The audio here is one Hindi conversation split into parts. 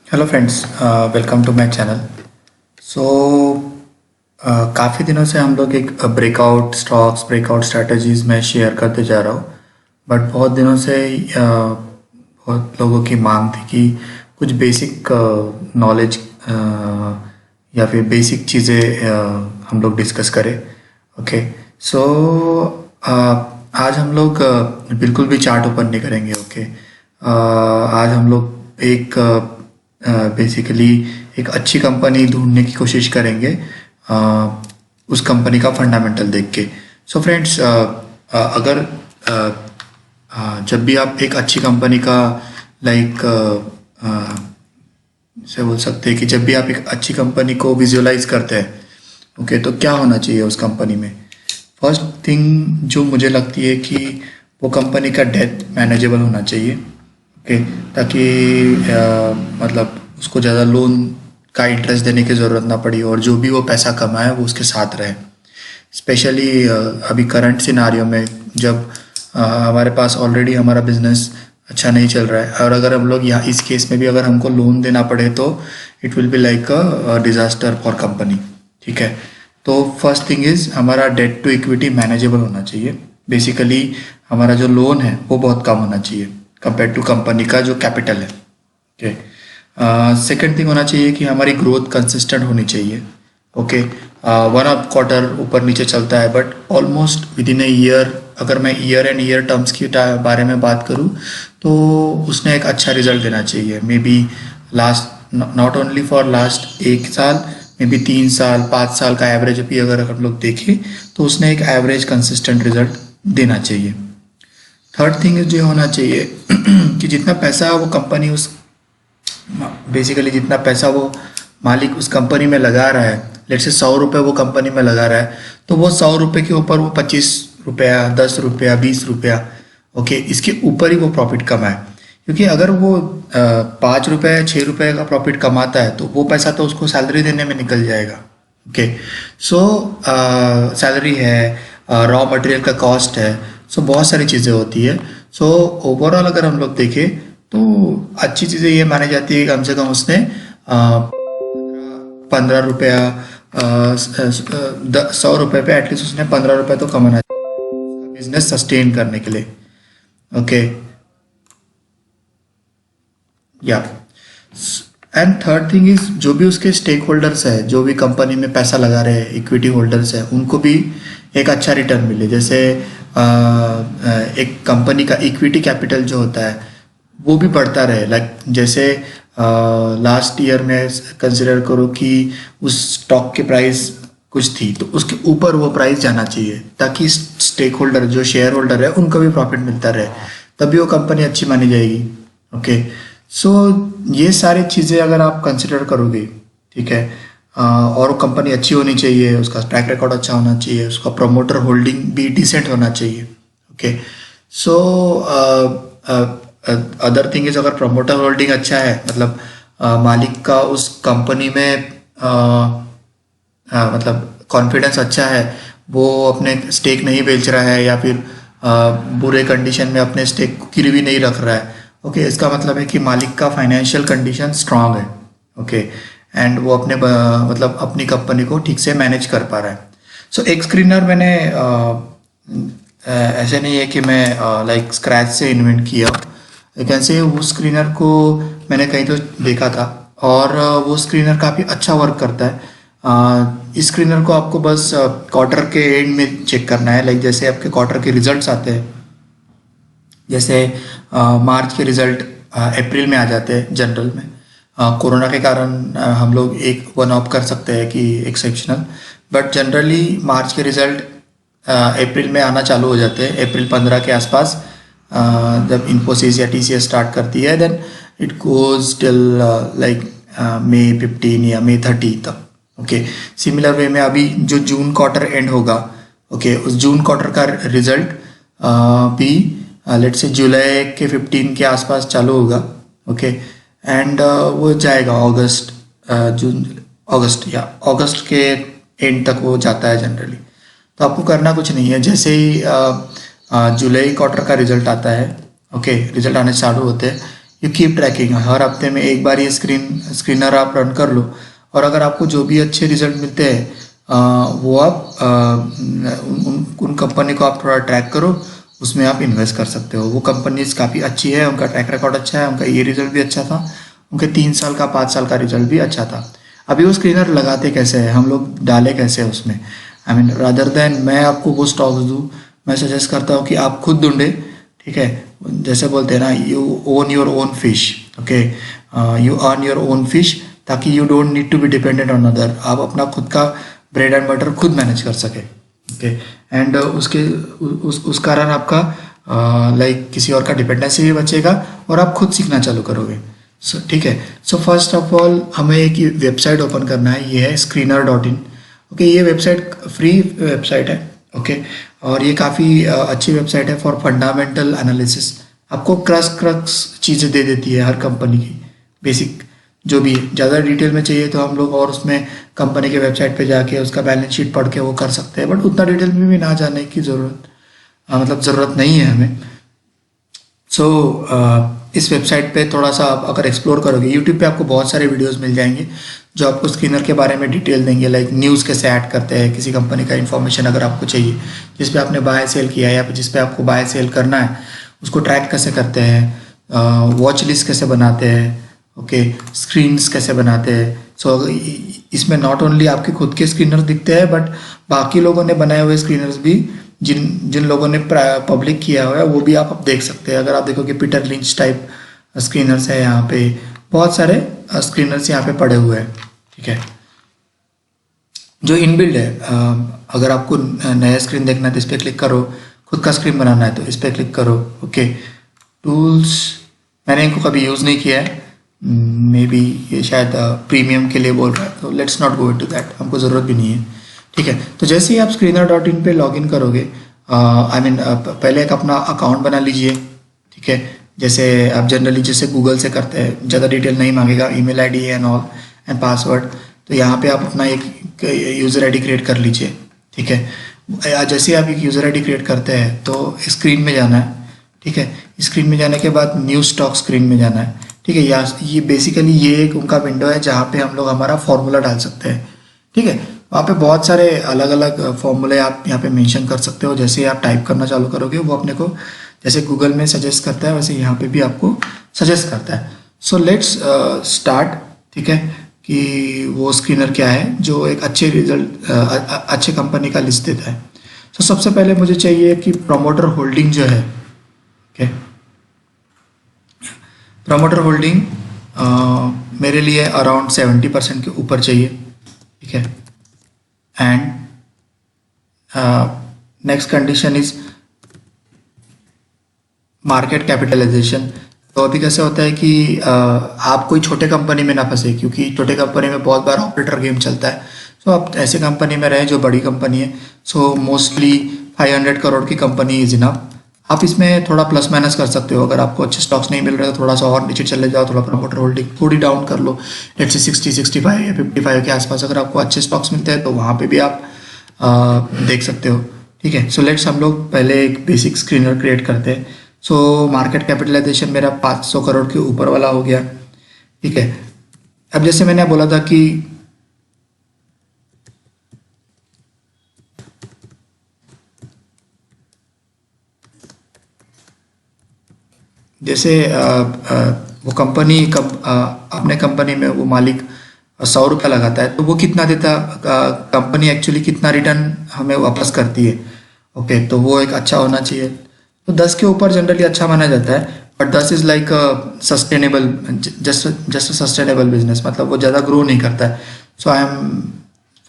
Hello friends, welcome to my channel. So काफ़ी दिनों से हम लोग एक ब्रेकआउट स्टॉक्स ब्रेकआउट स्ट्रेटजीज में शेयर करते जा रहा हूँ। बट बहुत दिनों से बहुत लोगों की मांग थी कि कुछ बेसिक नॉलेज या फिर बेसिक चीज़ें हम लोग डिस्कस करें। ओके। सो आज हम लोग बिल्कुल भी चार्ट ओपन नहीं करेंगे। ओके। आज हम लोग एक बेसिकली एक अच्छी कंपनी ढूंढने की कोशिश करेंगे, उस कंपनी का फंडामेंटल देख के। सो फ्रेंड्स, अगर जब भी आप एक अच्छी कंपनी का लाइक से बोल सकते हैं कि जब भी आप एक अच्छी कंपनी को विजुअलाइज करते हैं, ओके, तो क्या होना चाहिए उस कंपनी में। फर्स्ट थिंग जो मुझे लगती है कि वो कंपनी का डेट मैनेजेबल होना चाहिए। ओके। ताकि मतलब उसको ज़्यादा लोन का इंटरेस्ट देने की ज़रूरत ना पड़ी और जो भी वो पैसा कमाए वो उसके साथ रहे। स्पेशली अभी करंट सिनारियो में जब हमारे पास ऑलरेडी हमारा बिजनेस अच्छा नहीं चल रहा है और अगर हम लोग यहाँ इस केस में भी अगर हमको लोन देना पड़े तो it will be like a disaster for company. ठीक है। तो फर्स्ट थिंग इज़ हमारा डेट टू इक्विटी मैनेजेबल होना चाहिए। बेसिकली हमारा जो लोन है वो बहुत कम होना चाहिए कंपेयर टू कंपनी का जो कैपिटल है। ओके। सेकेंड थिंग होना चाहिए कि हमारी ग्रोथ कंसिस्टेंट होनी चाहिए। ओके। वन ऑफ क्वार्टर ऊपर नीचे चलता है but almost with in a year, अगर मैं ईयर एंड ईयर टर्म्स की बारे में बात करूँ तो उसने एक अच्छा रिजल्ट देना चाहिए। May be last not only for last एक साल, मे बी 3 साल 5 साल का एवरेज भी अगर हम लोग देखें तो उसने एक एवरेज कंसिस्टेंट रिजल्ट देना चाहिए। थर्ड थिंग जो होना चाहिए कि जितना पैसा वो कंपनी उस बेसिकली जितना पैसा वो मालिक उस कंपनी में लगा रहा है, लेट से 100 रुपये वो कंपनी में लगा रहा है, तो वो 100 रुपये के ऊपर वो 25 रुपया 10 रुपया 20 रुपया, ओके, इसके ऊपर ही वो प्रॉफिट कमाए। क्योंकि अगर वो 5 रुपये 6 रुपये का प्रॉफिट कमाता है तो वो पैसा तो उसको सैलरी देने में निकल जाएगा। ओके। सो सैलरी है, रॉ मटेरियल का कॉस्ट है, सो बहुत सारी चीज़ें होती है। सो ओवरऑल अगर हम लोग देखें तो अच्छी चीज़ें ये मानी जाती है कि कम से कम उसने 15 रुपया 100 रुपये पे एटलीस्ट उसने 15 रुपये तो कमाना चाहिए बिजनेस सस्टेन करने के लिए। ओके। या एंड थर्ड थिंग इज जो भी उसके स्टेक होल्डर्स है, जो भी कंपनी में पैसा लगा रहे हैं, इक्विटी होल्डर्स है, उनको भी एक अच्छा रिटर्न मिले। जैसे एक कंपनी का इक्विटी कैपिटल जो होता है वो भी बढ़ता रहे। लाइक जैसे लास्ट ईयर में कंसिडर करो कि उस स्टॉक की प्राइस कुछ थी तो उसके ऊपर वो प्राइस जाना चाहिए ताकि स्टेक होल्डर जो शेयर होल्डर है उनको भी प्रॉफिट मिलता रहे, तभी वो कंपनी अच्छी मानी जाएगी। ओके। सो ये सारी चीज़ें अगर आप कंसिडर करोगे, ठीक है, और वो कंपनी अच्छी होनी चाहिए, उसका ट्रैक रिकॉर्ड अच्छा होना चाहिए, उसका प्रमोटर होल्डिंग भी डिसेंट होना चाहिए। Okay. So other thing is अगर प्रमोटर होल्डिंग अच्छा है, मतलब मालिक का उस कंपनी में मतलब कॉन्फिडेंस अच्छा है, वो अपने स्टेक नहीं बेच रहा है या फिर बुरे कंडीशन में अपने स्टेक को गिरवी नहीं रख रहा है। ओके। इसका मतलब है कि मालिक का फाइनेंशियल कंडीशन स्ट्रांग है। ओके। एंड वो अपने मतलब अपनी कंपनी को ठीक से मैनेज कर पा रहा है। सो एक स्क्रीनर मैंने ऐसे नहीं है कि मैं लाइक स्क्रैच से इन्वेंट किया, लेकिन से वो स्क्रीनर को मैंने कहीं तो देखा था और वो स्क्रीनर काफ़ी अच्छा वर्क करता है। इस स्क्रीनर को आपको बस क्वार्टर के एंड में चेक करना है। लाइक जैसे आपके क्वार्टर के रिजल्ट्स आते हैं, जैसे मार्च के रिजल्ट अप्रैल में आ जाते हैं जनरल में। कोरोना के कारण हम लोग एक वन ऑफ कर सकते हैं कि एक्सेप्शनल, बट जनरली मार्च के रिजल्ट अप्रैल में आना चालू हो जाते हैं। अप्रैल 15 के आसपास जब इन्फोसिस या टीसीएस स्टार्ट करती है, then it goes till like May 15 या मई 30 तक। ओके। सिमिलर वे में अभी जो जून क्वार्टर एंड होगा, ओके, उस जून क्वार्टर का रिजल्ट भी लेट से जुलाई के 15 के आसपास चालू होगा। ओके। एंड वो जाएगा अगस्त, जून अगस्त या अगस्त के एंड तक वो जाता है जनरली। तो आपको करना कुछ नहीं है, जैसे ही जुलाई क्वार्टर का रिजल्ट आता है, ओके, रिजल्ट आने चालू होते हैं, यू कीप ट्रैकिंग, हर हफ्ते में एक बार ये स्क्रीनर आप रन कर लो, और अगर आपको जो भी अच्छे रिजल्ट मिलते हैं वो आप उन कंपनी को आप थोड़ा ट्रैक करो, उसमें आप इन्वेस्ट कर सकते हो। वो कंपनीज काफ़ी अच्छी है, उनका ट्रैक रिकॉर्ड अच्छा है, उनका ये रिजल्ट भी अच्छा था, उनके 3 साल का 5 साल का रिजल्ट भी अच्छा था। अभी वो स्क्रीनर लगाते कैसे हैं, हम लोग डाले कैसे हैं उसमें, आई मीन रादर देन मैं आपको वो स्टॉक्स दूँ, मैं सजेस्ट करता हूँ कि आप खुद ढूंढे, ठीक है। जैसे बोलते हैं ना, you own your own fish, okay, you earn your own fish, ताकि you don't need to be dependent on other, आप अपना खुद का ब्रेड एंड बटर खुद मैनेज कर सके, ओके। एंड उस कारण आपका लाइक किसी और का डिपेंडेंसी भी बचेगा और आप खुद सीखना चालू करोगे। सो ठीक है। सो फर्स्ट ऑफ ऑल हमें एक वेबसाइट ओपन करना है, ये है screener.in, ओके। ये वेबसाइट फ्री वेबसाइट है, ओके, और ये काफ़ी अच्छी वेबसाइट है फॉर फंडामेंटल एनालिसिस। आपको क्रक्स चीज़ें दे देती है हर कंपनी की, बेसिक जो भी है। ज़्यादा डिटेल में चाहिए तो हम लोग और उसमें कंपनी के वेबसाइट पे जाके उसका बैलेंस शीट पढ़ के वो कर सकते हैं, बट उतना डिटेल में भी ना जाने की मतलब ज़रूरत नहीं है हमें। सो इस वेबसाइट पे थोड़ा सा आप अगर एक्सप्लोर करोगे, यूट्यूब पे आपको बहुत सारे वीडियोस मिल जाएंगे जो आपको स्क्रीनर के बारे में डिटेल देंगे, लाइक न्यूज़ कैसे ऐड करते हैं, किसी कंपनी का इन्फॉर्मेशन अगर आपको चाहिए जिस पे आपने बाय सेल किया है या जिस पे आपको बाय सेल करना है, उसको ट्रैक कैसे करते हैं, वॉच लिस्ट कैसे बनाते हैं, ओके, स्क्रीन्स कैसे बनाते हैं। सो इसमें नॉट ओनली आपके खुद के स्क्रीनर दिखते हैं, बट बाकी लोगों ने बनाए हुए स्क्रीनर्स भी, जिन जिन लोगों ने पब्लिक किया हुआ है वो भी आप देख सकते हैं। अगर आप देखोगे पीटर लिंच टाइप स्क्रीनर्स है, यहाँ पे बहुत सारे स्क्रीनर्स यहाँ पे पड़े हुए हैं, ठीक है, जो इनबिल्ड है। अगर आपको नया स्क्रीन देखना है तो इस पर क्लिक करो, खुद का स्क्रीन बनाना है तो इस पर क्लिक करो, ओके। टूल्स मैंने इनको कभी यूज़ नहीं किया है, मे बी ये शायद प्रीमियम के लिए बोल रहा है, तो let's not go into that, हमको ज़रूरत भी नहीं है, ठीक है। तो जैसे ही आप screener.in पे लॉगिन करोगे, आई मीन पहले एक अपना अकाउंट बना लीजिए, ठीक है, जैसे आप जनरली जैसे गूगल से करते हैं, ज़्यादा डिटेल नहीं मांगेगा, email ID and all and password. तो यहाँ पे आप अपना एक यूज़र आईडी क्रिएट कर लीजिए, ठीक है। जैसे आप एक यूज़र आईडी क्रिएट करते हैं तो स्क्रीन में जाना है, ठीक है। स्क्रीन में जाने के बाद न्यू स्टॉक स्क्रीन में जाना है, ठीक है। ये बेसिकली ये एक उनका विंडो है जहाँ पे हम लोग हमारा फॉर्मूला डाल सकते हैं, ठीक है। वहाँ पे बहुत सारे अलग अलग फॉर्मूले आप यहाँ पे मेंशन कर सकते हो। जैसे आप टाइप करना चालू करोगे वो अपने को जैसे गूगल में सजेस्ट करता है वैसे यहाँ पे भी आपको सजेस्ट करता है। सो लेट्स स्टार्ट, ठीक है, कि वो स्क्रीनर क्या है जो एक अच्छे रिजल्ट अच्छे कंपनी का लिस्ट देता है। तो सबसे पहले मुझे चाहिए कि प्रमोटर होल्डिंग जो है, ओके, प्रमोटर होल्डिंग मेरे लिए अराउंड 70% के ऊपर चाहिए, ठीक है। And next condition is market capitalization. तो अभी कैसे होता है कि आप कोई छोटे कंपनी में ना फंसे, क्योंकि छोटे कंपनी में बहुत बार ऑपरेटर गेम चलता है। सो आप ऐसे कंपनी में रहें जो बड़ी कंपनी है। सो मोस्टली 500 करोड़ की कंपनी इज इनफ। आप इसमें थोड़ा प्लस माइनस कर सकते हो, अगर आपको अच्छे स्टॉक्स नहीं मिल रहे तो थोड़ा सा और नीचे चले जाओ, थोड़ा प्रमोटर होल्डिंग थोड़ी डाउन कर लो, लेट्स से 60, 65 या 55 के आसपास अगर आपको अच्छे स्टॉक्स मिलते हैं तो वहाँ पे भी आप देख सकते हो, ठीक है। सो लेट्स हम लोग पहले एक बेसिक स्क्रीनर क्रिएट करते हैं। सो मार्केट कैपिटलाइजेशन मेरा 500 करोड़ के ऊपर वाला हो गया, ठीक है। अब जैसे मैंने बोला था कि जैसे वो कंपनी अपने कंपनी में वो मालिक 100 रुपया लगाता है तो वो कितना देता, कंपनी एक्चुअली कितना रिटर्न हमें वापस करती है, ओके। तो वो एक अच्छा होना चाहिए। तो 10 के ऊपर जनरली अच्छा माना जाता है, but 10 is like sustainable, just sustainable business, मतलब वो ज़्यादा ग्रो नहीं करता है। So I am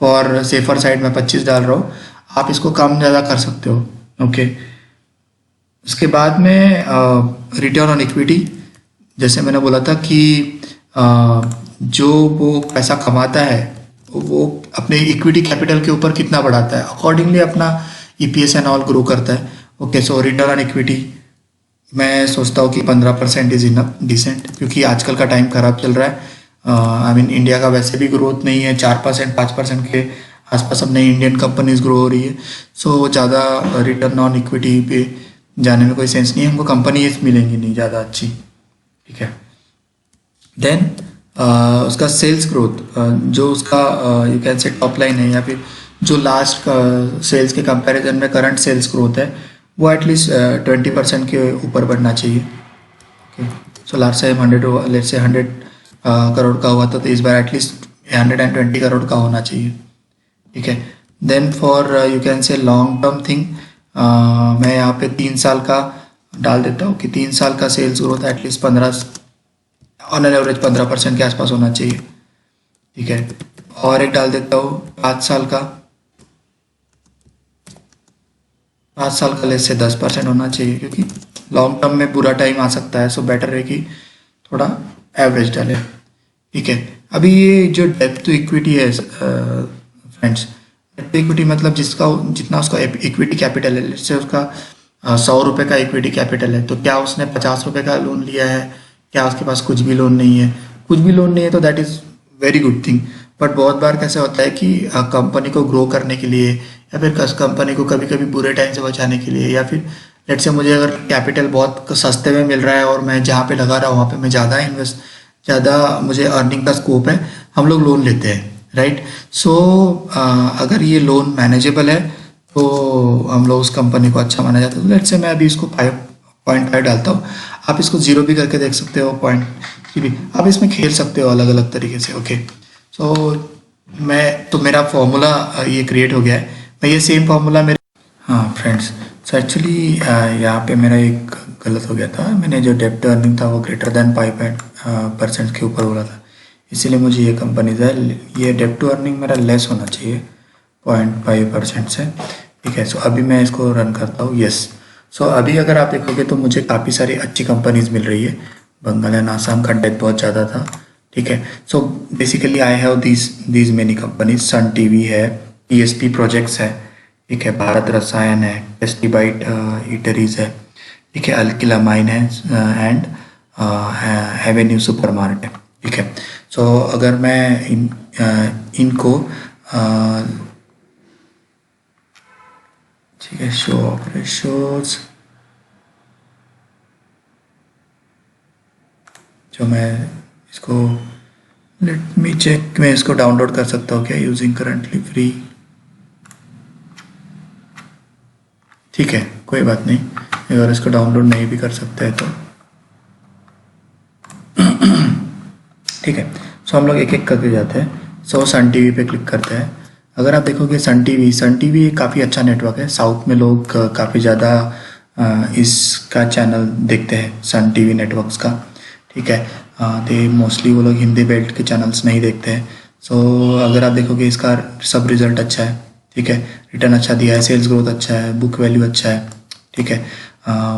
for safer side में 25 डाल रहा हूँ, आप इसको कम ज़्यादा कर सकते हो, ओके। उसके बाद में रिटर्न ऑन इक्विटी, जैसे मैंने बोला था कि जो वो पैसा कमाता है वो अपने इक्विटी कैपिटल के ऊपर कितना बढ़ाता है, अकॉर्डिंगली अपना ईपीएस एंड ऑल ग्रो करता है, okay. So return on equity मैं सोचता हूँ कि 15% इज इनफ डिसेंट, क्योंकि आजकल का टाइम खराब चल रहा है। आई मीन इंडिया का वैसे भी ग्रोथ नहीं है, 4% 5% के आसपास अपने इंडियन कंपनीज ग्रो हो रही है। सो ज़्यादा रिटर्न ऑन इक्विटी पे जाने में कोई सेंस नहीं है, हमको कंपनीज मिलेंगी नहीं ज़्यादा अच्छी, ठीक है। देन उसका सेल्स ग्रोथ, जो उसका यू कैन से टॉप लाइन है या फिर जो लास्ट सेल्स के कंपैरिजन में करंट सेल्स ग्रोथ है वो एटलीस्ट 20% के ऊपर बढ़ना चाहिए। Okay, so last time 100, let's say 100 crore का हुआ था, तो इस बार एटलीस्ट 120 करोड़ का होना चाहिए। ठीक है, then for you can say long term thing, मैं यहाँ पे 3 साल का डाल देता हूँ कि 3 साल का sales growth at least 15, on an average 15% के आसपास होना चाहिए। ठीक है, और एक डाल देता हूँ 5 साल का, 5 साल का लेस से 10% होना चाहिए, क्योंकि लॉन्ग टर्म में बुरा टाइम आ सकता है, सो बेटर है कि थोड़ा एवरेज डाले। ठीक है, अभी ये जो डेब्ट टू इक्विटी है फ्रेंड्स, डेब्ट टू इक्विटी मतलब जिसका जितना उसका इक्विटी कैपिटल है, जैसे उसका 100 रुपये का इक्विटी कैपिटल है, तो क्या उसने 50 रुपये का लोन लिया है, क्या उसके पास कुछ भी लोन नहीं है, कुछ भी लोन नहीं है, तो that is very good thing. But बहुत बार कैसे होता है कि कंपनी को ग्रो करने के लिए या फिर कंपनी को कभी कभी बुरे टाइम से बचाने के लिए, या फिर लेट से मुझे अगर कैपिटल बहुत सस्ते में मिल रहा है और मैं जहाँ पे लगा रहा हूँ वहाँ पे मैं ज़्यादा मुझे अर्निंग का स्कोप है, हम लोग लोन लेते हैं, राइट। सो अगर ये लोन मैनेजेबल है तो हम लोग उस कंपनी को अच्छा माना जाता है। तो लेट से मैं अभी इसको 5.5 डालता हूँ, आप इसको 0 भी करके देख सकते हो, 0.3 भी, आप इसमें खेल सकते हो अलग अलग तरीके से। ओके, सो मेरा फॉर्मूला ये क्रिएट हो गया है। मैं ये सेम फॉर्मूला मेरे, हाँ फ्रेंड्स, सो एक्चुअली यहाँ पे मेरा एक गलत हो गया था, मैंने जो डेब्ट अर्निंग था वो ग्रेटर देन 5% के ऊपर बोला था, इसीलिए मुझे ये कंपनीज है, ये डेब्ट टू अर्निंग मेरा लेस होना चाहिए 0.5% से। ठीक है, सो अभी मैं इसको रन करता हूँ, यस। सो अभी अगर आप देखोगे तो मुझे काफ़ी सारी अच्छी कंपनीज मिल रही है। बंगाल एंड आसाम का डेट बहुत ज़्यादा था। ठीक है, so basically I have these many companies, Sun TV है, ESP प्रोजेक्ट्स है, ठीक है, भारत रसायन है, टेस्टी बाइट ईटरीज है, ठीक है, अल्किला माइन है, एंड एवेन्यू सुपर मार्ट है। ठीक है, सो अगर मैं इनको ठीक है, शो ऑपरेशंस, जो मैं इसको लेट मी चेक, मैं इसको डाउनलोड कर सकता हूँ क्या, यूजिंग करंटली फ्री। ठीक है, कोई बात नहीं, अगर इसको डाउनलोड नहीं भी कर सकते हैं तो ठीक है। सो हम लोग एक एक करके जाते हैं। सो सन टीवी पे क्लिक करते हैं। अगर आप देखोगे सन टीवी काफ़ी अच्छा नेटवर्क है, साउथ में लोग काफ़ी ज़्यादा इसका चैनल देखते हैं, सन टीवी नेटवर्क्स का। ठीक है, दे मोस्टली वो लोग हिंदी बेल्ट के चैनल्स नहीं देखते हैं। सो अगर आप देखोगे इसका सब रिजल्ट अच्छा है, ठीक है, रिटर्न अच्छा दिया है, सेल्स ग्रोथ अच्छा है, बुक वैल्यू अच्छा है, ठीक है,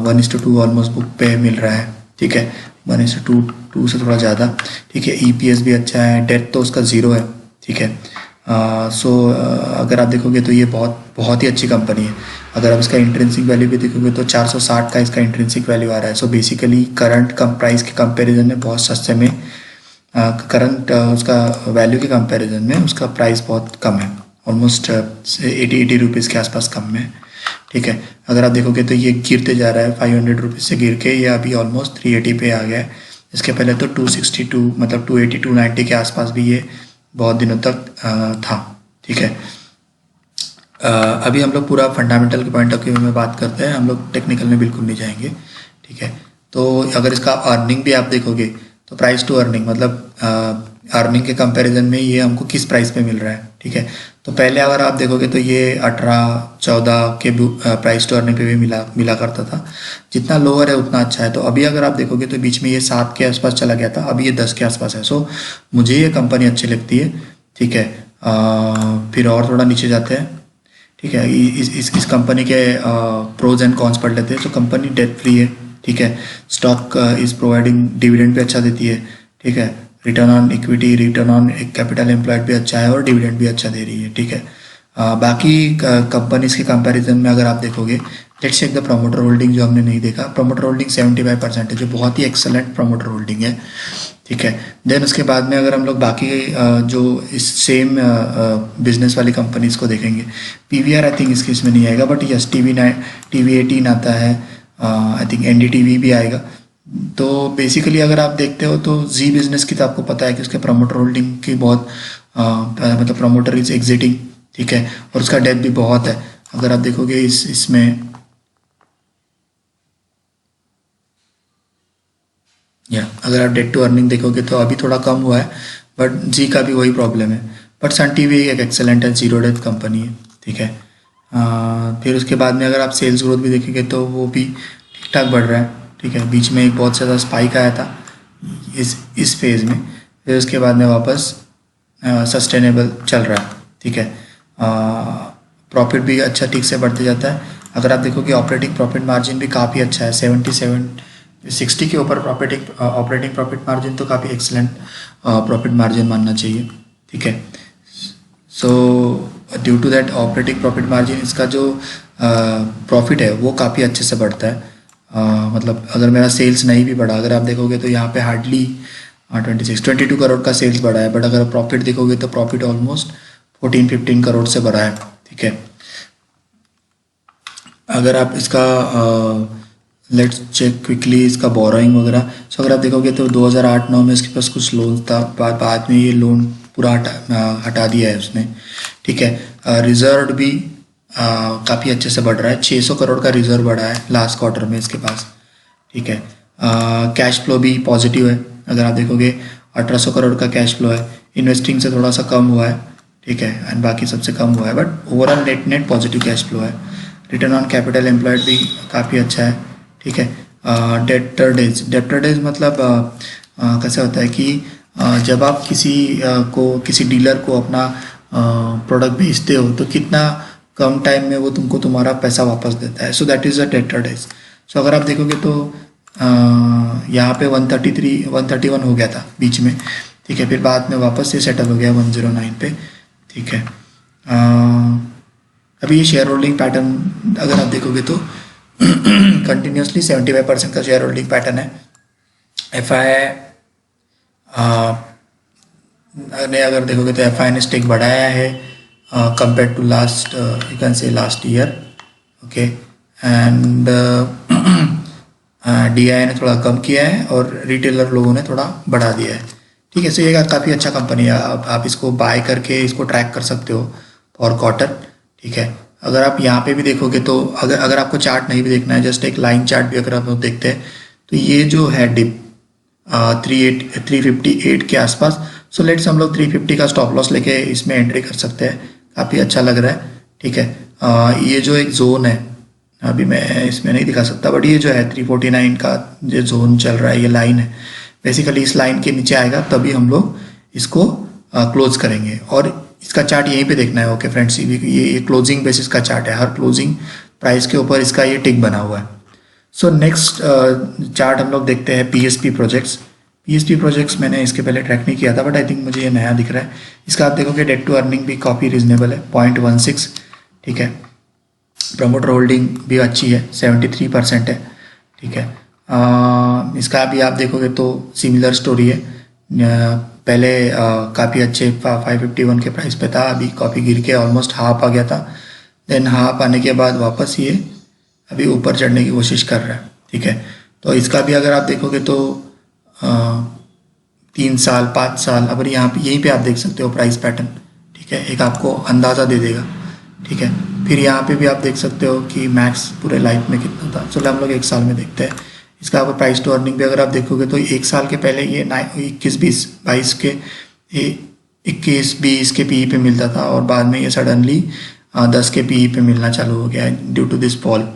1:2 ऑलमोस्ट बुक पे मिल रहा है, ठीक है, 1:2 से थोड़ा ज़्यादा, ठीक है, EPS भी अच्छा है, डेट तो उसका 0 है, ठीक है। सो अगर आप देखोगे तो ये बहुत ही अच्छी कंपनी है। अगर आप इसका इंट्रिंसिक वैल्यू भी देखोगे तो 460 का इसका इंट्रिंसिक वैल्यू आ रहा है। सो बेसिकली करंट कम प्राइस के कंपैरिजन में बहुत सस्ते में, करंट उसका वैल्यू के कंपैरिजन में उसका प्राइस बहुत कम है, ऑलमोस्ट 80 रुपीज़ के आसपास कम में। ठीक है, अगर आप देखोगे तो ये गिरते जा रहा है, 500 रुपीज़ से गिर के ये अभी ऑलमोस्ट 380 पे आ गया है। इसके पहले तो 262 मतलब 280 290 के आसपास भी ये बहुत दिनों तक था। ठीक है, अभी हम लोग पूरा फंडामेंटल के पॉइंट ऑफ व्यू में बात करते हैं, हम लोग टेक्निकल में बिल्कुल नहीं जाएंगे। ठीक है, तो अगर इसका अर्निंग भी आप देखोगे तो प्राइस टू अर्निंग मतलब अर्निंग के कंपैरिजन में ये हमको किस प्राइस पे मिल रहा है। ठीक है, तो पहले अगर आप देखोगे तो ये 18-14 के प्राइस टू अर्निंग पे भी मिला करता था। जितना लोअर है उतना अच्छा है। तो अभी अगर आप देखोगे तो बीच में ये 7 के आसपास चला गया था, अभी ये 10 के आसपास है। सो मुझे ये कंपनी अच्छी लगती है। ठीक है, फिर और थोड़ा नीचे जाते हैं। ठीक है, इस कंपनी के प्रोज एंड कॉन्स पढ़ लेते हैं। तो कंपनी डेट फ्री है। ठीक है, स्टॉक इज प्रोवाइडिंग डिविडेंड भी अच्छा देती है। ठीक है, return on equity, return on capital employed भी अच्छा है और डिविडेंड भी अच्छा दे रही है। ठीक है, बाकी कंपनीज के कंपैरिजन में अगर आप देखोगे, let's check the promoter holding, जो हमने नहीं देखा। प्रमोटर होल्डिंग 75% है, जो बहुत ही एक्सेलेंट प्रमोटर होल्डिंग है। ठीक है, देन उसके बाद में अगर हम लोग बाकी जो इस सेम बिजनेस वाली कंपनीज को देखेंगे, PVR आई थिंक इसके इसमें नहीं आएगा, बट यस TV 18 आता है, आई थिंक NDTV भी आएगा। तो बेसिकली अगर आप देखते हो तो जी बिजनेस की तो आपको पता है कि उसके प्रमोटर होल्डिंग की बहुत मतलब प्रमोटर इज एग्जिटिंग, ठीक है, और उसका डेट भी बहुत है। अगर आप देखोगे इसमें या अगर आप डेट टू अर्निंग देखोगे तो अभी थोड़ा कम हुआ है, बट जी का भी वही प्रॉब्लम है। बट सन टीवी एक एक्सेलेंट है, जीरो डेथ कंपनी है, ठीक है। फिर उसके बाद में अगर आप सेल्स ग्रोथ भी देखेंगे तो वो भी ठीक ठाक बढ़ रहा है, ठीक है। बीच में एक बहुत ज़्यादा स्पाइक आया था इस फेज़ में, फिर उसके बाद में वापस सस्टेनेबल चल रहा है, ठीक है। प्रॉफिट भी अच्छा ठीक से बढ़ते जाता है। अगर आप देखोगे ऑपरेटिंग प्रॉफिट मार्जिन भी काफ़ी अच्छा है, 77 60 के ऊपर ऑपरेटिंग प्रॉफिट मार्जिन तो काफ़ी एक्सलेंट प्रॉफिट मार्जिन मानना चाहिए, ठीक है। So due to that operating profit margin इसका जो प्रॉफिट है वो काफ़ी अच्छे से बढ़ता है। मतलब अगर मेरा सेल्स नहीं भी बढ़ा, अगर आप देखोगे तो यहाँ पे हार्डली 22 करोड़ का सेल्स बढ़ा है, बट अगर प्रॉफिट देखोगे तो प्रॉफिट ऑलमोस्ट 14-15 करोड़ से बढ़ा है, ठीक है। अगर आप इसका लेट्स चेक क्विकली इसका बोरोइंग वगैरह, सो अगर आप देखोगे तो 2008-9 में इसके पास कुछ लोन था, बाद में ये लोन पूरा हटा दिया है उसने, ठीक है। रिजर्व भी काफ़ी अच्छे से बढ़ रहा है, 600 करोड़ का रिजर्व बढ़ा है लास्ट क्वार्टर में इसके पास, ठीक है। कैश फ्लो भी पॉजिटिव है, अगर आप देखोगे 1800 करोड़ का कैश फ्लो है, इन्वेस्टिंग से थोड़ा सा कम हुआ है, ठीक है, एंड बाकी सबसे कम हुआ है, but overall net positive cash flow है। रिटर्न ऑन कैपिटल एम्प्लॉयड भी काफ़ी अच्छा है, ठीक है। डेप्टर डेज मतलब कैसा होता है कि जब आप किसी डीलर को अपना प्रोडक्ट बेचते हो तो कितना कम टाइम में वो तुमको तुम्हारा पैसा वापस देता है, so that is a debtor days. So अगर आप देखोगे तो यहाँ पे 131 हो गया था बीच में, ठीक है, फिर बाद में वापस से सेटल हो गया 109 पे, ठीक है। अभी ये शेयर होल्डिंग पैटर्न अगर आप देखोगे तो कंटिन्यूसली 75% का शेयर होल्डिंग पैटर्न है। एफ आई ने अगर देखोगे तो एफ आई ने स्टेक बढ़ाया है compare to last you can say last year, okay, and D I ने थोड़ा कम किया है और रिटेलर लोगों ने थोड़ा बढ़ा दिया है, ठीक है। सो ये काफ़ी अच्छा कंपनी है, आप इसको बाय करके इसको ट्रैक कर सकते हो फॉर क्वार्टर, ठीक है। अगर आप यहाँ पे भी देखोगे तो अगर आपको चार्ट नहीं भी देखना है, जस्ट एक लाइन चार्ट भी अगर आप लोग देखते हैं तो ये जो है डिप 358 के आसपास, सो लेट्स हम लोग 350 का स्टॉप लॉस लेके इसमें एंट्री कर सकते हैं, काफ़ी अच्छा लग रहा है, ठीक है। ये जो एक जोन है अभी मैं इसमें नहीं दिखा सकता, बट ये जो है 349 का जो जोन चल रहा है, ये लाइन है, बेसिकली इस लाइन के नीचे आएगा तभी हम लोग इसको क्लोज करेंगे, और इसका चार्ट यहीं पे देखना है, ओके फ्रेंड्स। ये क्लोजिंग बेसिस का चार्ट है, हर क्लोजिंग प्राइस के ऊपर इसका ये टिक बना हुआ है। सो नेक्स्ट चार्ट हम लोग देखते हैं पीएसपी प्रोजेक्ट्स मैंने इसके पहले ट्रैक नहीं किया था, बट आई थिंक मुझे ये नया दिख रहा है। इसका आप देखोगे डेट टू अर्निंग भी काफ़ी रिजनेबल है, 0.16, ठीक है। प्रमोटर होल्डिंग भी अच्छी है, 73% है, ठीक है। इसका भी आप देखोगे तो सिमिलर स्टोरी है, पहले काफ़ी अच्छे 551 के प्राइस पे था, अभी काफ़ी गिर के ऑलमोस्ट हाफ आ गया था, देन हाफ आने के बाद वापस ये अभी ऊपर चढ़ने की कोशिश कर रहा है, ठीक है। तो इसका भी अगर आप देखोगे तो 3 साल 5 साल, अगर यहाँ पे यहीं पे आप देख सकते हो प्राइस पैटर्न, ठीक है, एक आपको अंदाज़ा दे देगा, ठीक है। फिर यहाँ पे भी आप देख सकते हो कि मैक्स पूरे लाइफ में कितना था। चलो हम लोग 1 साल में देखते हैं इसका। आपको प्राइस टू अर्निंग भी अगर आप देखोगे तो 1 साल के पहले ये 21-22 के 21-20 के पीई पे मिलता था, और बाद में ये सडनली 10 के पीई पे मिलना चालू हो गया है ड्यू टू दिस फॉल,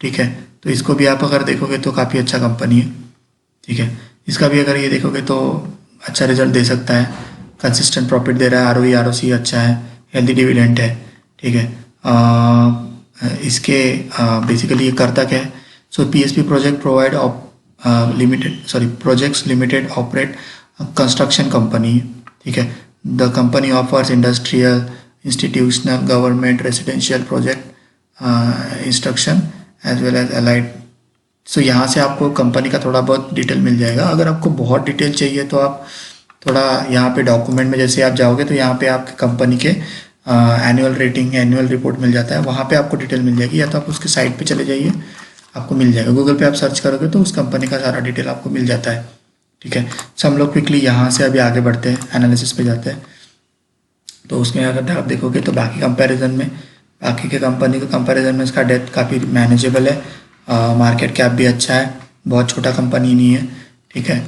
ठीक है। तो इसको भी आप अगर देखोगे तो काफ़ी अच्छा कंपनी है, ठीक है। इसका भी अगर ये देखोगे तो अच्छा रिजल्ट दे सकता है, कंसिस्टेंट प्रॉफिट दे रहा है, आरओई आरओसी अच्छा है, हेल्दी डिविडेंड है, ठीक है। इसके बेसिकली ये करता क्या है, so PSP project provide projects limited operate construction company, ठीक है। The company offers industrial, institutional, government, residential project instruction as well as allied. So यहाँ से आपको कंपनी का थोड़ा बहुत डिटेल मिल जाएगा। अगर आपको बहुत डिटेल चाहिए तो आप थोड़ा यहाँ पे डॉक्यूमेंट में जैसे आप जाओगे तो यहाँ पे आपके कंपनी के एनुअल रेटिंग, एनुअल रिपोर्ट मिल जाता है, वहाँ पे आपको डिटेल मिल जाएगी, या तो आप उसके साइट पे चले जाइए, आपको मिल जाएगा। गूगल पे आप सर्च करोगे तो उस कंपनी का सारा डिटेल आपको मिल जाता है। ठीक है, सो हम लोग क्विकली यहाँ से अभी आगे बढ़ते हैं, एनालिसिस पे जाते हैं। तो उसमें अगर आप देखोगे तो बाकी कंपैरिजन में, बाकी के कंपनी के कंपैरिजन में इसका डेथ काफ़ी मैनेजेबल है, मार्केट कैप भी अच्छा है, बहुत छोटा कंपनी नहीं है। ठीक है,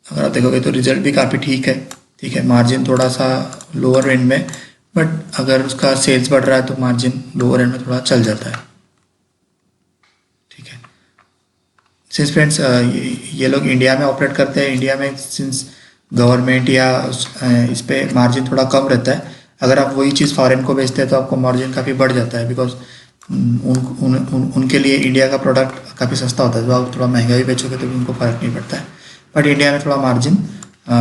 अगर आप देखोगे तो रिजल्ट भी काफ़ी ठीक है। ठीक है, मार्जिन थोड़ा सा लोअर एंड में, बट अगर उसका सेल्स बढ़ रहा है तो मार्जिन लोअर एंड में थोड़ा चल जाता है। ठीक है, सिंस फ्रेंड्स ये लोग इंडिया में ऑपरेट करते हैं, इंडिया में सिंस गवर्नमेंट या इस पे मार्जिन थोड़ा कम रहता है। अगर आप वही चीज़ फॉरेन को बेचते हैं तो आपको मार्जिन काफ़ी बढ़ जाता है, बिकॉज उनके लिए इंडिया का प्रोडक्ट काफ़ी सस्ता होता है, तो आप थोड़ा महंगा भी बेचोगे तो भी उनको फ़र्क नहीं पड़ता है। बट इंडिया में थोड़ा मार्जिन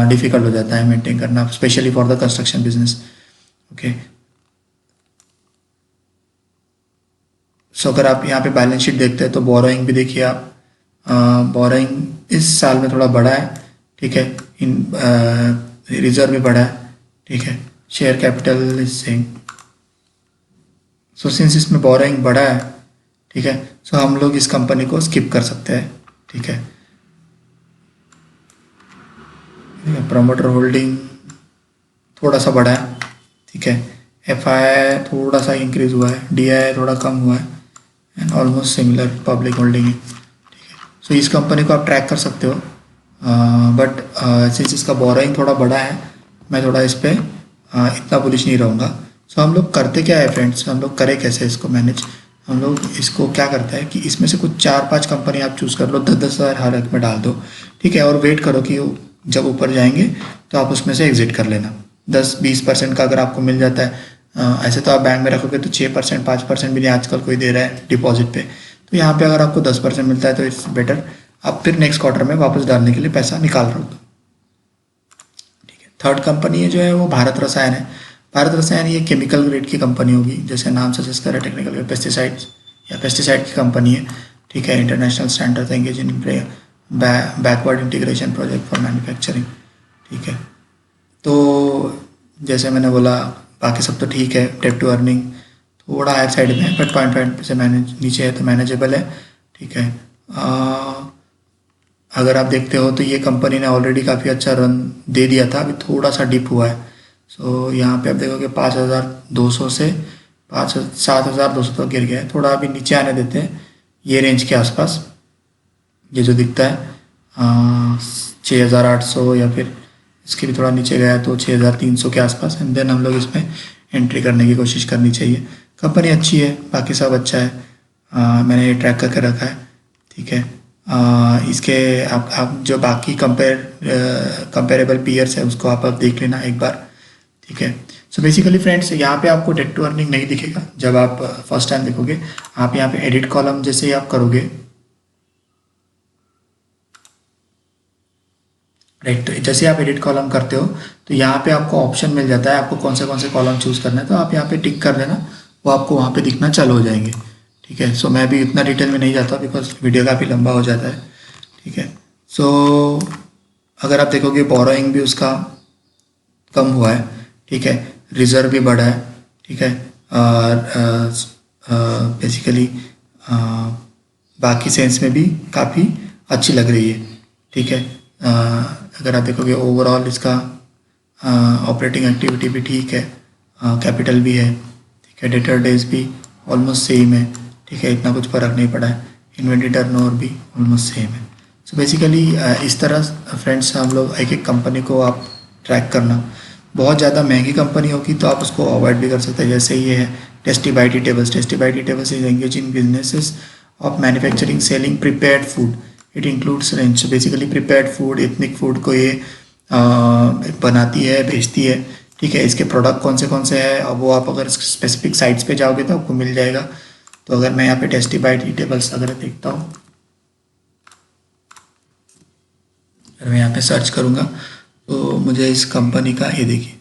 डिफ़िकल्ट हो जाता है मेंटेन करना, specially for the construction business. Okay, so अगर आप यहाँ पे बैलेंस शीट देखते हैं तो बोरोइंग भी देखिए आप, बोरोइंग इस साल में थोड़ा बढ़ा है। ठीक है, इन रिजर्व भी बढ़ा है। ठीक है, share capital is same. So since इसमें बोरोइंग बढ़ा है, ठीक है, सो हम लोग इस कंपनी को स्किप कर सकते हैं। ठीक है, प्रमोटर होल्डिंग थोड़ा सा बढ़ा है। ठीक है, एफ आई थोड़ा सा इंक्रीज हुआ है, डी आई थोड़ा कम हुआ है, and almost similar public holding है। ठीक है, सो इस कंपनी को आप ट्रैक कर सकते हो, बट सिंस इसका बोरोइंग थोड़ा बड़ा है, मैं थोड़ा इस पर इतना बुलिश नहीं रहूँगा। सो हम लोग करते क्या है फ्रेंड्स, हम लोग करें कैसे इसको मैनेज, हम लोग इसको क्या करता है कि इसमें से कुछ 4-5 कंपनी आप चूज़ कर लो, 10-10 हज़ार हर एक में डाल दो। ठीक है, और वेट करो कि जब ऊपर जाएंगे तो आप उसमें से एग्जिट कर लेना। 10-20% का अगर आपको मिल जाता है, ऐसे तो आप बैंक में रखोगे तो 6%, 5% भी नहीं आजकल कोई दे रहा है डिपॉजिट पे, तो यहाँ पे अगर आपको 10% मिलता है तो इट्स बेटर, आप फिर नेक्स्ट क्वार्टर में वापस डालने के लिए पैसा निकाल रहे हो। ठीक है, थर्ड कंपनी है जो है वो भारत रसायन है। भारत रसायन ये केमिकल ग्रेड की कंपनी होगी, जैसे नाम सजेस्ट करे टेक्निकल पेस्टिसाइड्स या पेस्टिसाइड की कंपनी है। ठीक है, international standard engage in backward integration project for manufacturing. ठीक है, तो जैसे मैंने बोला बाकी सब तो ठीक है, डेट टू अर्निंग थोड़ा हायर साइड में है, बट पॉइंट से मैनेज नीचे है तो मैनेजेबल है। ठीक है, अगर आप देखते हो तो ये कंपनी ने ऑलरेडी काफ़ी अच्छा रन दे दिया था, अभी थोड़ा सा डिप हुआ है। सो यहाँ पे आप देखोगे 5,200 से 7,200 तक गिर गया है, थोड़ा अभी नीचे आने देते हैं ये रेंज के आसपास, ये जो दिखता है 6,800 या फिर इसके भी थोड़ा नीचे गया तो 6,300 के आसपास, एंड देन हम लोग इसमें एंट्री करने की कोशिश करनी चाहिए। कंपनी अच्छी है, बाकी सब अच्छा है, मैंने ये ट्रैक करके रखा है। ठीक है, इसके आप जो बाकी कंपेरेबल पीयर्स है उसको आप देख लेना एक बार। ठीक है, सो बेसिकली फ्रेंड्स यहाँ पे आपको डेट टू अर्निंग नहीं दिखेगा जब आप फर्स्ट टाइम देखोगे। आप यहाँ पे एडिट कॉलम जैसे ही आप करोगे, राइट, तो जैसे आप एडिट कॉलम करते हो तो यहाँ पे आपको ऑप्शन मिल जाता है, आपको कौन से कॉलम चूज करना है, तो आप यहाँ पे टिक कर देना, वो आपको वहाँ पे दिखना चालू हो जाएंगे। ठीक है, सो मैं भी इतना डिटेल में नहीं जाता बिकॉज वीडियो काफ़ी लंबा हो जाता है। ठीक है, सो अगर आप देखोगे बोरोइंग भी उसका कम हुआ है। ठीक है, रिजर्व भी बढ़ा है। ठीक है, और बेसिकली बाकी सेंस में भी काफ़ी अच्छी लग रही है। ठीक है, अगर आप देखोगे ओवरऑल इसका ऑपरेटिंग एक्टिविटी भी ठीक है, कैपिटल भी है। ठीक है, डेटर डेज भी ऑलमोस्ट सेम है। ठीक है, इतना कुछ फ़र्क नहीं पड़ा है, इन्वेंट्री टर्नओवर भी ऑलमोस्ट सेम है। सो बेसिकली इस तरह फ्रेंड्स हम लोग एक एक कंपनी को आप ट्रैक करना, बहुत ज़्यादा महंगी कंपनी होगी तो आप उसको अवॉइड भी कर सकते हैं, जैसे ये है Tasty Bite Eatables. Tasty Bite Eatables is engage in businesses of manufacturing selling prepared food, it includes range. Basically prepared food, ethnic food को ये बनाती है, बेचती है। ठीक है, इसके प्रोडक्ट कौन से हैं अब वो आप अगर स्पेसिफिक साइट्स पे जाओगे तो आपको मिल जाएगा। तो अगर मैं यहाँ पे टेस्टी बाइटी टेबल्स अगर देखता हूँ, अगर मैं यहाँ पे सर्च करूँगा तो मुझे इस कंपनी का ये देखिए,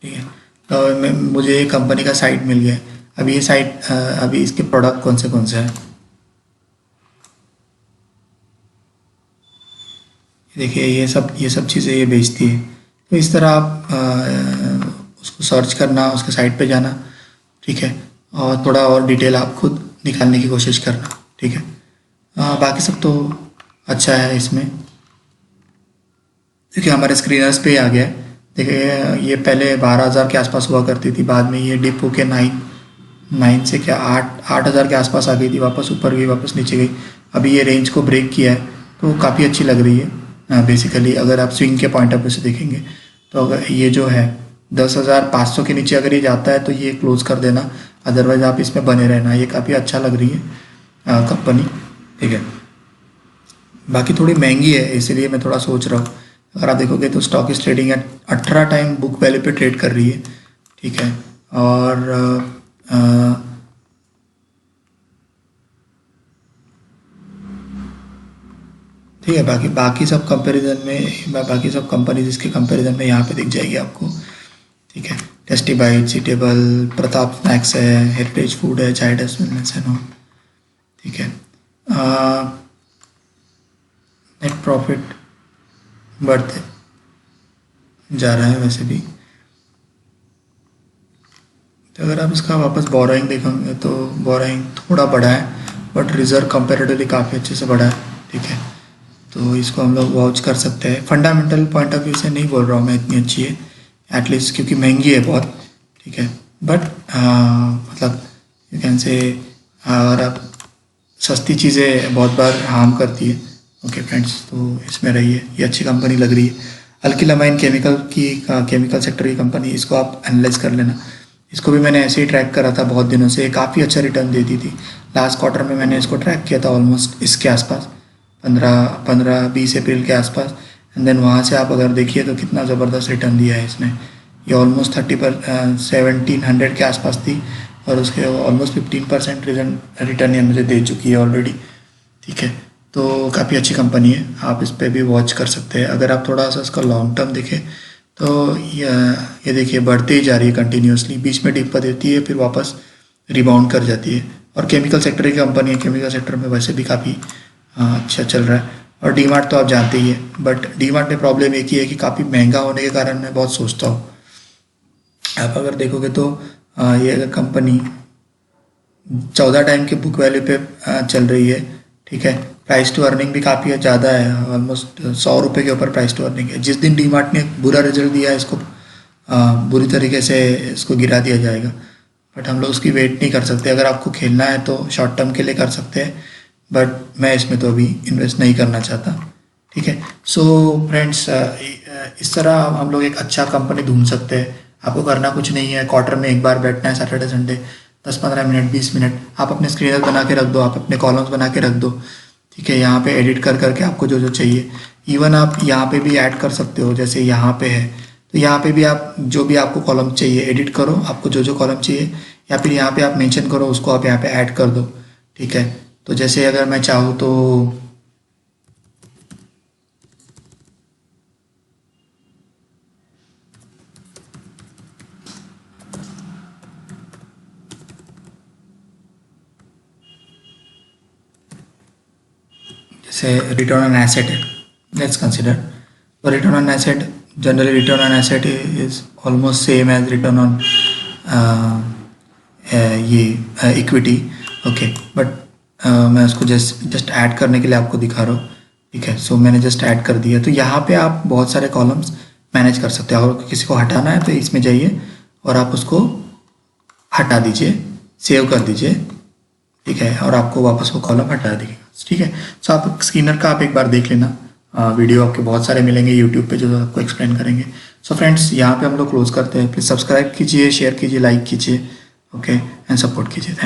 ठीक है, तो मुझे ये कंपनी का साइट मिल गया। अब ये साइट अभी इसके प्रोडक्ट कौन से हैं देखिए, ये सब चीज़ें ये बेचती है। तो इस तरह आप उसको सर्च करना, उसके साइट पे जाना, ठीक है, और थोड़ा और डिटेल आप खुद निकालने की कोशिश करना, ठीक है। बाकी सब तो अच्छा है इसमें। देखिए हमारे स्क्रीनर्स पे आ गया है। देखिए ये पहले 12,000 के आसपास हुआ करती थी, बाद में ये डिप होके 9 से क्या 8,000 के आसपास आ गई थी, वापस ऊपर गई, वापस नीचे गई। अभी ये रेंज को ब्रेक किया है तो काफ़ी अच्छी लग रही है। बेसिकली अगर आप स्विंग के पॉइंट ऑफ व्यू से देखेंगे तो अगर ये जो है 10,500 के नीचे अगर ये जाता है तो ये क्लोज कर देना, अदरवाइज आप इसमें बने रहना। ये काफ़ी अच्छा लग रही है कंपनी, ठीक है। बाकी थोड़ी महंगी है, इसलिए मैं थोड़ा सोच रहा हूँ। अगर आप देखोगे तो स्टॉक इस trading at 18 time book value पे ट्रेड कर रही है, ठीक है। और ठीक है, बाकी बाकी सब कंपैरिजन में, बाकी सब कंपनीज इसके कंपैरिजन में यहाँ पे दिख जाएगी आपको, ठीक है। टेस्टी बाइट, सीटेबल, प्रताप स्नैक्स है, हेरिटेज फूड है, चाइडस वेलनेस है, नो, ठीक है। नेट प्रॉफिट बढ़ते जा रहा है वैसे भी। तो अगर आप इसका वापस बोरोइंग देखेंगे तो बोरोइंग थोड़ा बढ़ा है, बट रिजर्व कंपेरेटिवली काफ़ी अच्छे से बढ़ा है, ठीक है। तो इसको हम लोग वॉच कर सकते हैं। फंडामेंटल पॉइंट ऑफ व्यू से नहीं बोल रहा हूँ मैं इतनी अच्छी है, एटलीस्ट क्योंकि महंगी है बहुत, ठीक है। बट मतलब यू कैन से, और आप सस्ती चीज़ें बहुत बार हार्म करती है। ओके फ्रेंड्स, तो इसमें रहिए, ये अच्छी कंपनी लग रही है। अल्किल अमाइन केमिकल सेक्टर की कंपनी, इसको आप एनालाइज कर लेना। इसको भी मैंने ऐसे ही ट्रैक करा था बहुत दिनों से, काफ़ी अच्छा रिटर्न देती थी। लास्ट क्वार्टर में मैंने इसको ट्रैक किया था ऑलमोस्ट इसके आसपास, 15-20 अप्रैल के आसपास। एंड देन वहाँ से आप अगर देखिए तो कितना ज़बरदस्त रिटर्न दिया है इसने। ये ऑलमोस्ट 1700 के आसपास थी, और उसके ऑलमोस्ट 15% रिटर्न ये मुझे दे चुकी है ऑलरेडी, ठीक है। तो काफ़ी अच्छी कंपनी है, आप इस पर भी वॉच कर सकते हैं। अगर आप थोड़ा सा इसका लॉन्ग टर्म देखें तो ये देखिए बढ़ते ही जा रही है कंटिन्यूसली, बीच में डिप देती है फिर वापस रिबाउंड कर जाती है। और केमिकल सेक्टर की कंपनी है, केमिकल सेक्टर में वैसे भी काफ़ी अच्छा चल रहा है। और डीमार्ट तो आप जानते ही हैं, बट डीमार्ट में प्रॉब्लम एक ही है कि काफ़ी महंगा होने के कारण मैं बहुत सोचता हूँ। आप अगर देखोगे तो ये अगर कंपनी 14 टाइम के बुक वैल्यू पे चल रही है, ठीक है। प्राइस टू अर्निंग भी काफ़ी ज़्यादा है, ऑलमोस्ट 100 रुपये के ऊपर प्राइस टू अर्निंग है। जिस दिन डीमार्ट ने बुरा रिजल्ट दिया है, इसको बुरी तरीके से इसको गिरा दिया जाएगा। बट हम लोग उसकी वेट नहीं कर सकते। अगर आपको खेलना है तो शॉर्ट टर्म के लिए कर सकते हैं, बट मैं इसमें तो अभी इन्वेस्ट नहीं करना चाहता, ठीक है। सो फ्रेंड्स, इस तरह हम लोग एक अच्छा कंपनी ढूंढ सकते हैं। आपको करना कुछ नहीं है, क्वार्टर में एक बार बैठना है, सैटरडे संडे 10-15 मिनट 20 मिनट आप अपने स्क्रीनर बना के रख दो, आप अपने कॉलम्स बना के रख दो, ठीक है। यहाँ पे एडिट कर करके आपको जो जो चाहिए, इवन आप यहाँ पे भी ऐड कर सकते हो। जैसे यहाँ पे है तो यहाँ पे भी आप जो भी आपको कॉलम चाहिए एडिट करो, आपको जो जो कॉलम चाहिए, या फिर यहाँ पे आप मेंशन करो, उसको आप यहाँ पे ऐड कर दो, ठीक है। तो जैसे अगर मैं चाहूँ तो जैसे रिटर्न ऑन एसेट है, लेट्स कंसिडर। तो return on asset, generally return on asset is almost same as return on ये इक्विटी, ओके। बट मैं उसको जस्ट ऐड करने के लिए आपको दिखा रहा हूँ, ठीक है। सो मैंने जस्ट ऐड कर दिया। तो यहाँ पे आप बहुत सारे कॉलम्स मैनेज कर सकते हो। अगर किसी को हटाना है तो इसमें जाइए और आप उसको हटा दीजिए, सेव कर दीजिए, ठीक है, और आपको वापस वो कॉलम हटा देगा, ठीक है। सो आप स्क्रीनर का आप एक बार देख लेना, वीडियो आपके बहुत सारे मिलेंगे यूट्यूब पे जो आपको एक्सप्लेन करेंगे। सो फ्रेंड्स, यहाँ पे हम लोग क्लोज करते हैं। प्लीज़ सब्सक्राइब कीजिए, शेयर कीजिए, लाइक कीजिए, ओके, एंड सपोर्ट कीजिए। थैंक